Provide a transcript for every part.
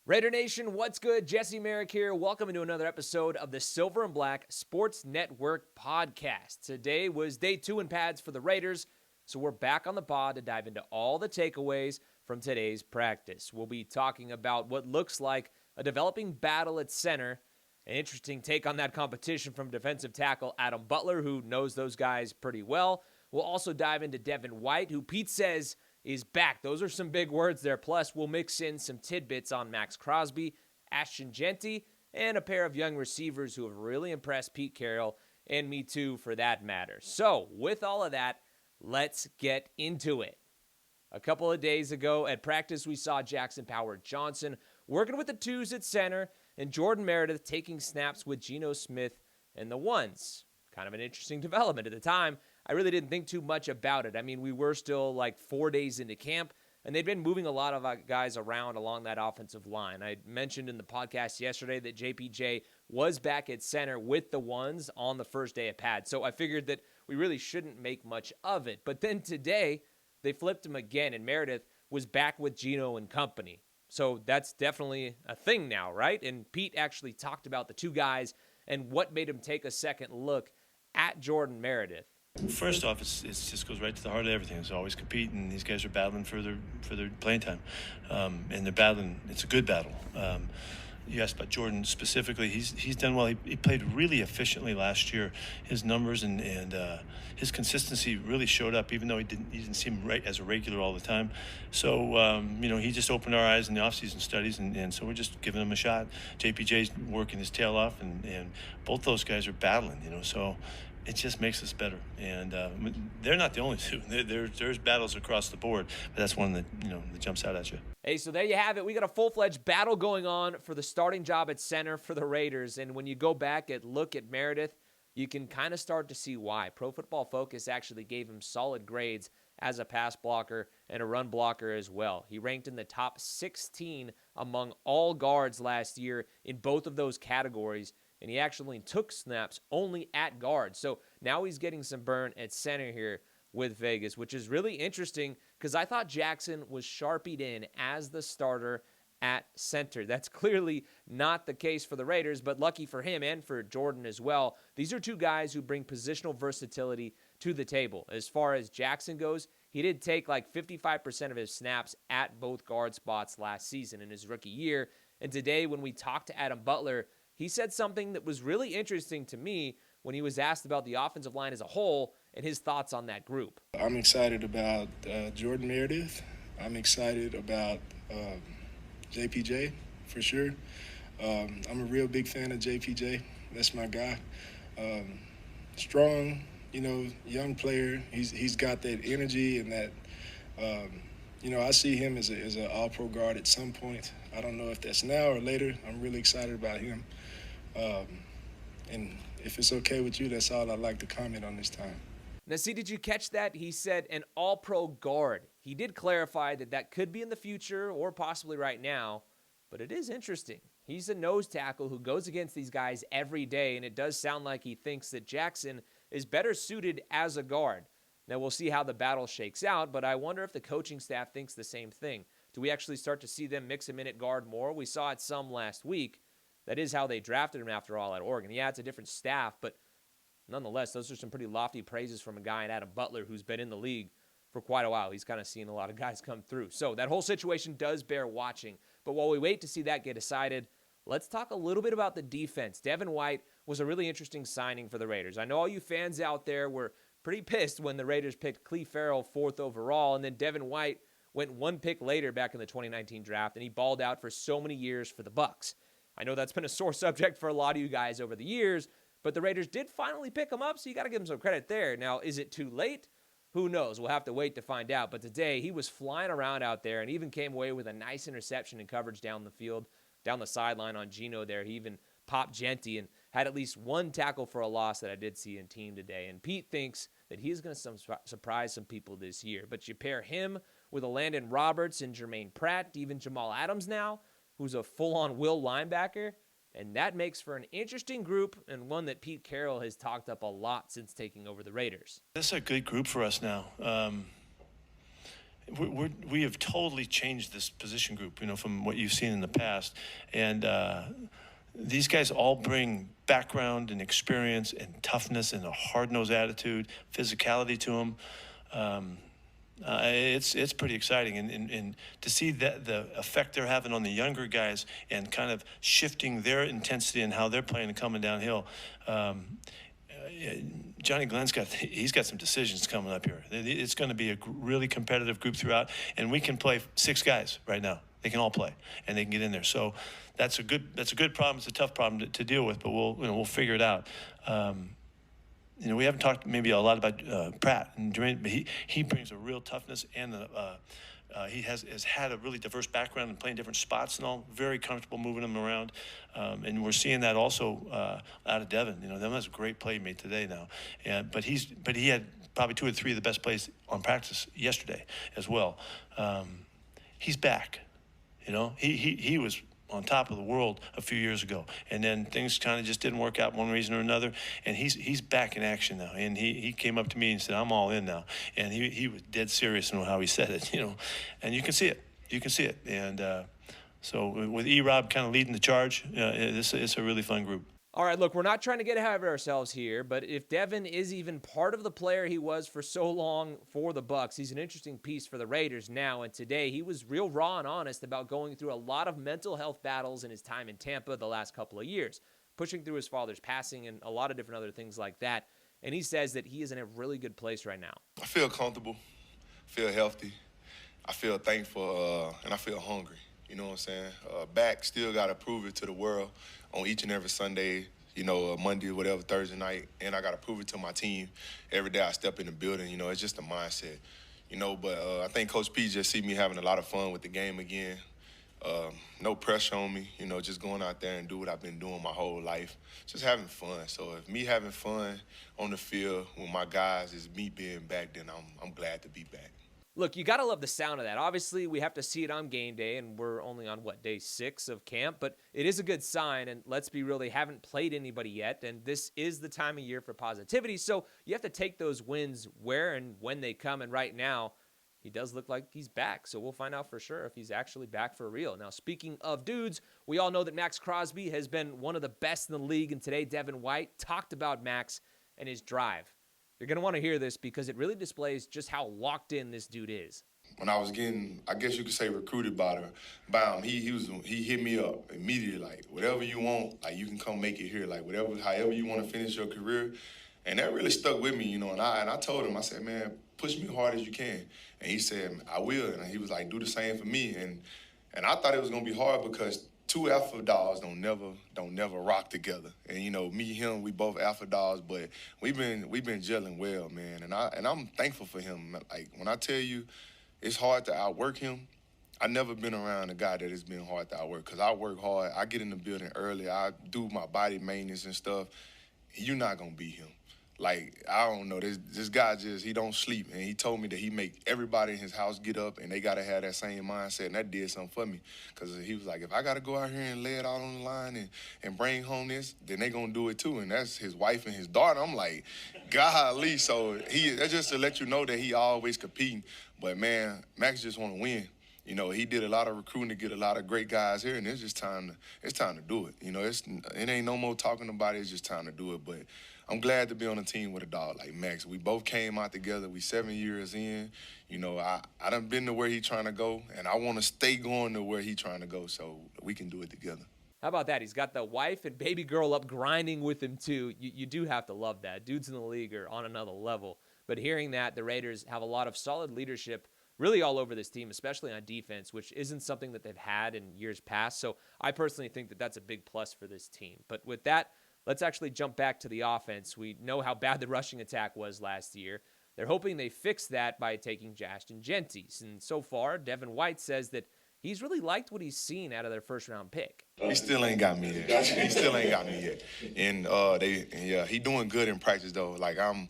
Raider Nation, what's good? Jesse Merrick here. Welcome to another episode of the Silver and Black Sports Network podcast. Today was day 2 in pads for the Raiders, so we're back on the pod to dive into all the takeaways from today's practice. We'll be talking about what looks like a developing battle at center, an interesting take on that competition from defensive tackle Adam Butler, who knows those guys pretty well. We'll also dive into Devin White, who Pete says is back. Those are some big words there. Plus, we'll mix in some tidbits on Max Crosby, Ashton, Jeanty, and a pair of young receivers who have really impressed Pete Carroll, and me too for that matter. So, with all of that, let's get into it. A couple of days ago at practice, we saw Jackson Powers-Johnson working with the twos at center and Jordan Meredith taking snaps with Geno Smith and the ones. Kind of an interesting development at the time. I really didn't think too much about it. I mean, we were still like 4 days into camp, and they'd been moving a lot of guys around along that offensive line. I mentioned in the podcast yesterday that JPJ was back at center with the ones on the first day of pads, so I figured that we really shouldn't make much of it. But then today, they flipped him again, and Meredith was back with Geno and company. So that's definitely a thing now, right? And Pete actually talked about the two guys and what made him take a second look at Jordan Meredith. First off, it just goes right to the heart of everything. It's always compete, and these guys are battling for their playing time, and they're battling. It's a good battle. You asked about Jordan specifically. He's done well. He played really efficiently last year. His numbers and his consistency really showed up, even though he didn't seem right as a regular all the time. So he just opened our eyes in the offseason studies, and so we're just giving him a shot. JPJ's working his tail off, and both those guys are battling. So it just makes us better, and they're not the only two. There's battles across the board, but that's one that jumps out at you. Hey, so there you have it. We got a full-fledged battle going on for the starting job at center for the Raiders, and when you go back and look at Meredith, you can kind of start to see why. Pro Football Focus actually gave him solid grades as a pass blocker and a run blocker as well. He ranked in the top 16 among all guards last year in both of those categories, and he actually took snaps only at guard. So now he's getting some burn at center here with Vegas, which is really interesting because I thought Jackson was sharpied in as the starter at center. That's clearly not the case for the Raiders, but lucky for him and for Jordan as well. These are two guys who bring positional versatility to the table. As far as Jackson goes, he did take like 55% of his snaps at both guard spots last season in his rookie year. And today when we talked to Adam Butler, he said something that was really interesting to me when he was asked about the offensive line as a whole and his thoughts on that group. I'm excited about Jordan Meredith. I'm excited about JPJ for sure. I'm a real big fan of JPJ. That's my guy. Strong, young player. He's got that energy and that. I see him as an all-pro guard at some point. I don't know if that's now or later. I'm really excited about him. And if it's okay with you, that's all I'd like to comment on this time. Now, see, did you catch that? He said an all-pro guard. He did clarify that could be in the future or possibly right now, but it is interesting. He's a nose tackle who goes against these guys every day, and it does sound like he thinks that Jackson is better suited as a guard. Now, we'll see how the battle shakes out, but I wonder if the coaching staff thinks the same thing. Do we actually start to see them mix him in at guard more? We saw it some last week. That is how they drafted him after all at Oregon. Yeah, it's a different staff, but nonetheless, those are some pretty lofty praises from a guy in Adam Butler who's been in the league for quite a while. He's kind of seen a lot of guys come through. So that whole situation does bear watching. But while we wait to see that get decided, let's talk a little bit about the defense. Devin White was a really interesting signing for the Raiders. I know all you fans out there were pretty pissed when the Raiders picked Cleve Farrell 4th overall, and then Devin White went one pick later back in the 2019 draft, and he balled out for so many years for the Bucs. I know that's been a sore subject for a lot of you guys over the years, but the Raiders did finally pick him up, so you got to give him some credit there. Now, is it too late? Who knows? We'll have to wait to find out. But today, he was flying around out there and even came away with a nice interception and coverage down the field, down the sideline on Geno there. He even popped Jeanty and had at least one tackle for a loss that I did see in team today. And Pete thinks that he's going to surprise some people this year. But you pair him with a Landon Roberts and Jermaine Pratt, even Jamal Adams now, who's a full-on will linebacker, and that makes for an interesting group and one that Pete Carroll has talked up a lot since taking over the Raiders. That's a good group for us now. we have totally changed this position group, from what you've seen in the past. And these guys all bring background and experience and toughness and a hard-nosed attitude, physicality to them. It's pretty exciting, and to see that the effect they're having on the younger guys and kind of shifting their intensity and how they're playing and coming downhill. Johnny Glenn's got some decisions coming up here. It's going to be a really competitive group throughout, and we can play 6 guys right now. They can all play, and they can get in there. So that's a good problem. It's a tough problem to deal with, but we'll figure it out. We haven't talked maybe a lot about Pratt and Jermaine, but he brings a real toughness, and he has had a really diverse background and playing different spots and all. Very comfortable moving them around, and we're seeing that also out of Devin. Devin has a great play made today now, but he had probably 2 or 3 of the best plays on practice yesterday as well. He's back. He was on top of the world a few years ago, and then things kind of just didn't work out one reason or another, and he's back in action now, and he came up to me and said, I'm all in now, and he was dead serious in how he said it, and you can see it, and so with E-Rob kind of leading the charge, it's a really fun group. All right, look, we're not trying to get ahead of ourselves here, but if Devin is even part of the player he was for so long for the Bucs, he's an interesting piece for the Raiders now. And today he was real raw and honest about going through a lot of mental health battles in his time in Tampa the last couple of years, pushing through his father's passing and a lot of different other things like that. And he says that he is in a really good place right now. I feel comfortable, feel healthy, I feel thankful, and I feel hungry. You know what I'm saying? Back, still got to prove it to the world on each and every Sunday, Monday, whatever, Thursday night. And I got to prove it to my team every day I step in the building. It's just a mindset, But I think Coach P just see me having a lot of fun with the game again. No pressure on me, just going out there and do what I've been doing my whole life. Just having fun. So if me having fun on the field with my guys is me being back, then I'm glad to be back. Look, you got to love the sound of that. Obviously, we have to see it on game day, and we're only on, day 6 of camp, but it is a good sign, and let's be real, they haven't played anybody yet, and this is the time of year for positivity, so you have to take those wins where and when they come, and right now, he does look like he's back, so we'll find out for sure if he's actually back for real. Now, speaking of dudes, we all know that Max Crosby has been one of the best in the league, and today Devin White talked about Max and his drive. You're going to want to hear this because it really displays just how locked in this dude is. When I was getting, I guess you could say, recruited by him, he hit me up immediately, like, whatever you want, like, you can come make it here, like, however you want to finish your career. And that really stuck with me, and I told him, I said, man, push me hard as you can. And he said, I will. And he was like, do the same for me. And I thought it was going to be hard because 2 alpha dogs don't never rock together. And me and him, we both alpha dogs, but we've been gelling well, man. And I'm thankful for him. Like, when I tell you it's hard to outwork him, I never been around a guy that has been hard to outwork, because I work hard. I get in the building early. I do my body maintenance and stuff. You're not gonna beat him. Like, I don't know, this guy he don't sleep. And he told me that he make everybody in his house get up, and they got to have that same mindset, and that did something for me. Because he was like, if I got to go out here and lay it out on the line and bring home this, then they going to do it too. And that's his wife and his daughter. I'm like, golly. So that's just to let you know that he always competing. But, man, Max just want to win. He did a lot of recruiting to get a lot of great guys here, and it's just time to do it. It ain't no more talking about it. It's just time to do it. But I'm glad to be on a team with a dog like Max. We both came out together. We 7 years in. I done been to where he trying to go, and I want to stay going to where he trying to go so we can do it together. How about that? He's got the wife and baby girl up grinding with him, too. You do have to love that. Dudes in the league are on another level. But hearing that, the Raiders have a lot of solid leadership really all over this team, especially on defense, which isn't something that they've had in years past. So I personally think that that's a big plus for this team. But with that, let's actually jump back to the offense. We know how bad the rushing attack was last year. They're hoping they fix that by taking Ashton and Jeanty. And so far, Devin White says that he's really liked what he's seen out of their first-round pick. He still ain't got me yet. And he doing good in practice, though. Like, I'm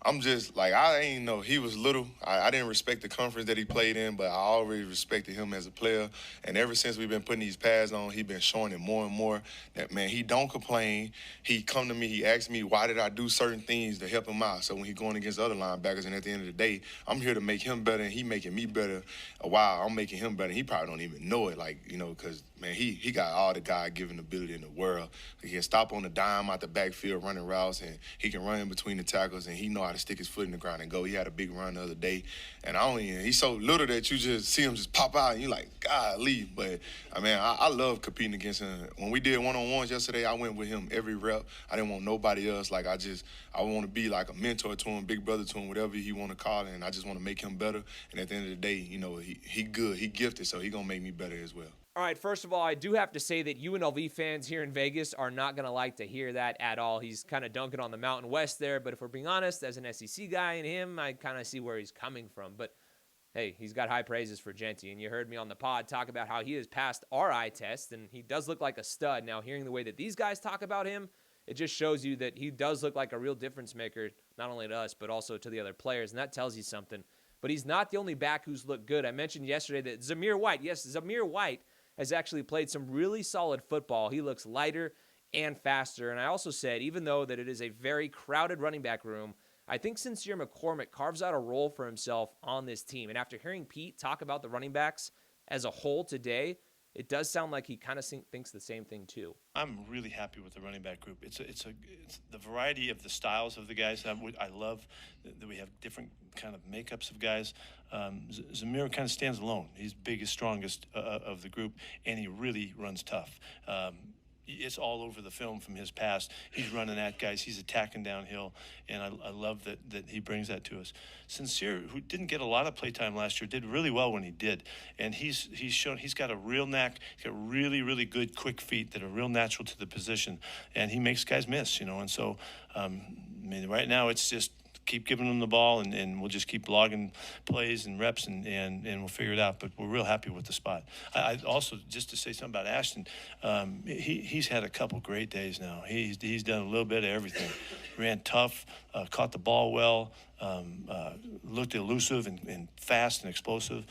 I'm just like, I ain't know he was little. I didn't respect the conference that he played in, but I already respected him as a player. And ever since we've been putting these pads on, he been showing it more and more that, man, he don't complain. He come to me, he asks me, why did I do certain things to help him out? So when he going against other linebackers, and at the end of the day, I'm here to make him better, and he making me better. While I'm making him better, he probably don't even know it, like, you know, because, man, he got all the God-given ability in the world. He can stop on the dime out the backfield running routes, and he can run in between the tackles, and he know how to stick his foot in the ground and go. He had a big run the other day, and he's so little that you just see him just pop out, and you're like, golly. But, I mean, I love competing against him. When we did one-on-ones yesterday, I went with him every rep. I didn't want nobody else. Like, I want to be like a mentor to him, big brother to him, whatever he want to call it, and I just want to make him better. And at the end of the day, you know, he good, he gifted, so he going to make me better as well. All right, first of all, I do have to say that UNLV fans here in Vegas are not going to like to hear that at all. He's kind of dunking on the Mountain West there, but if we're being honest, as an SEC guy and him, I kind of see where he's coming from. But, hey, he's got high praises for Jeanty, and you heard me on the pod talk about how he has passed our eye test, and he does look like a stud. Now, hearing the way that these guys talk about him, it just shows you that he does look like a real difference maker, not only to us, but also to the other players, and that tells you something. But he's not the only back who's looked good. I mentioned yesterday that Zamir White has actually played some really solid football. He looks lighter and faster. And I also said, even though that it is a very crowded running back room, I think Sincere McCormick carves out a role for himself on this team. And after hearing Pete talk about the running backs as a whole today, it does sound like he kind of thinks the same thing too. I'm really happy with the running back group. It's the variety of the styles of the guys. I love that we have different kind of makeups of guys. Zamir kind of stands alone. He's biggest, strongest of the group, and he really runs tough. It's all over the film from his past. He's running at guys. He's attacking downhill, and I love that he brings that to us. Sincere, who didn't get a lot of playtime last year, did really well when he did, and he's shown he's got a real knack. He's got really, really good quick feet that are real natural to the position, and he makes guys miss, you know. And so, I mean, right now it's just keep giving them the ball, and we'll just keep logging plays and reps, and we'll figure it out. But we're real happy with the spot. I also, just to say something about Ashton, he's had a couple great days now. He's done a little bit of everything. Ran tough, caught the ball well, looked elusive and fast and explosive.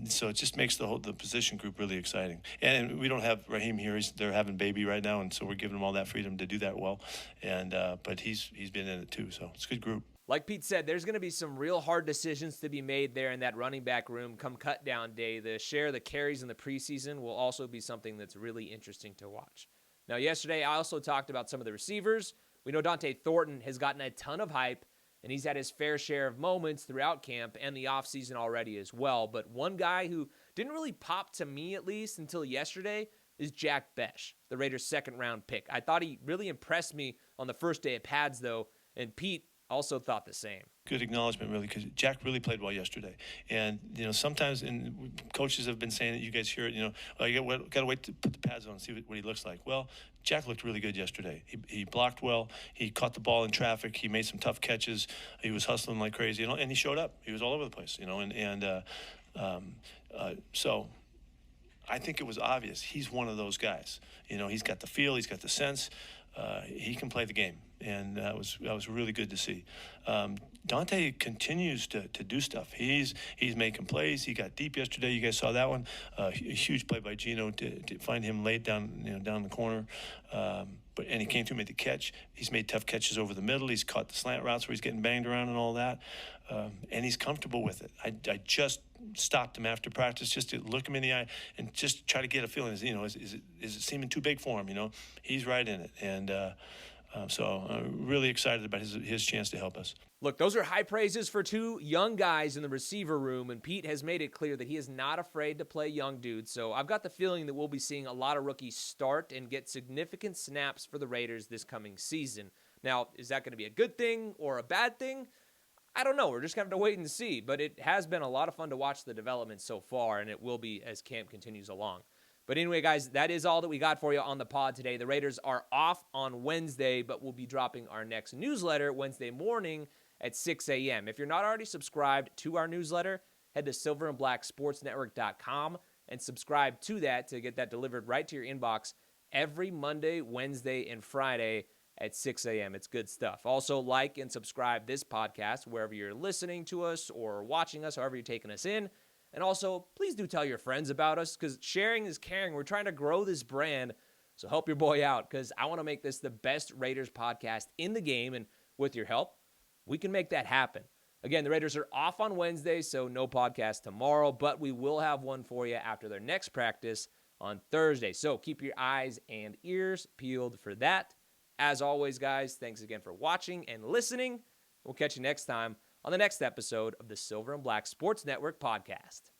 So it just makes the position group really exciting. And we don't have Raheem here. They're having baby right now, and so we're giving them all that freedom to do that well. And but he's been in it too, so it's a good group. Like Pete said, there's going to be some real hard decisions to be made there in that running back room come cut down day. The share of the carries in the preseason will also be something that's really interesting to watch. Now, yesterday I also talked about some of the receivers. We know Dante Thornton has gotten a ton of hype, and he's had his fair share of moments throughout camp and the offseason already as well. But one guy who didn't really pop to me, at least, until yesterday is Jack Besh, the Raiders' second-round pick. I thought he really impressed me on the first day at pads, though, and Pete also thought the same. Good acknowledgement, really, because Jack really played well yesterday. And, you know, sometimes coaches have been saying that, you guys hear it, you know, well, you got to wait to put the pads on and see what he looks like. Well, Jack looked really good yesterday. He blocked well. He caught the ball in traffic. He made some tough catches. He was hustling like crazy, you know, and he showed up. He was all over the place, you know, so I think it was obvious. He's one of those guys. You know, he's got the feel. He's got the sense. He can play the game, and that was really good to see. Dante continues to do stuff. He's making plays. He got deep yesterday. You guys saw that one. A huge play by Gino to find him laid down, down the corner. And he came through, made the catch. He's made tough catches over the middle. He's caught the slant routes where he's getting banged around and all that. And he's comfortable with it. I just stopped him after practice just to look him in the eye and just try to get a feeling. Is it seeming too big for him? You know, he's right in it. And so I'm really excited about his chance to help us. Look, those are high praises for two young guys in the receiver room, and Pete has made it clear that he is not afraid to play young dudes. So I've got the feeling that we'll be seeing a lot of rookies start and get significant snaps for the Raiders this coming season. Now, is that going to be a good thing or a bad thing? I don't know. We're just going to have to wait and see. But it has been a lot of fun to watch the development so far, and it will be as camp continues along. But anyway, guys, that is all that we got for you on the pod today. The Raiders are off on Wednesday, but we'll be dropping our next newsletter Wednesday morning at 6 a.m. If you're not already subscribed to our newsletter, head to silverandblacksportsnetwork.com and subscribe to that to get that delivered right to your inbox every Monday, Wednesday, and Friday. at 6 a.m. It's good stuff. Also, like and subscribe this podcast wherever you're listening to us or watching us, however you're taking us in. And also, please do tell your friends about us, because sharing is caring. We're trying to grow this brand, so help your boy out, because I want to make this the best Raiders podcast in the game, and with your help, we can make that happen. Again, the Raiders are off on Wednesday, so no podcast tomorrow, but we will have one for you after their next practice on Thursday. So keep your eyes and ears peeled for that. As always, guys, thanks again for watching and listening. We'll catch you next time on the next episode of the Silver and Black Sports Network podcast.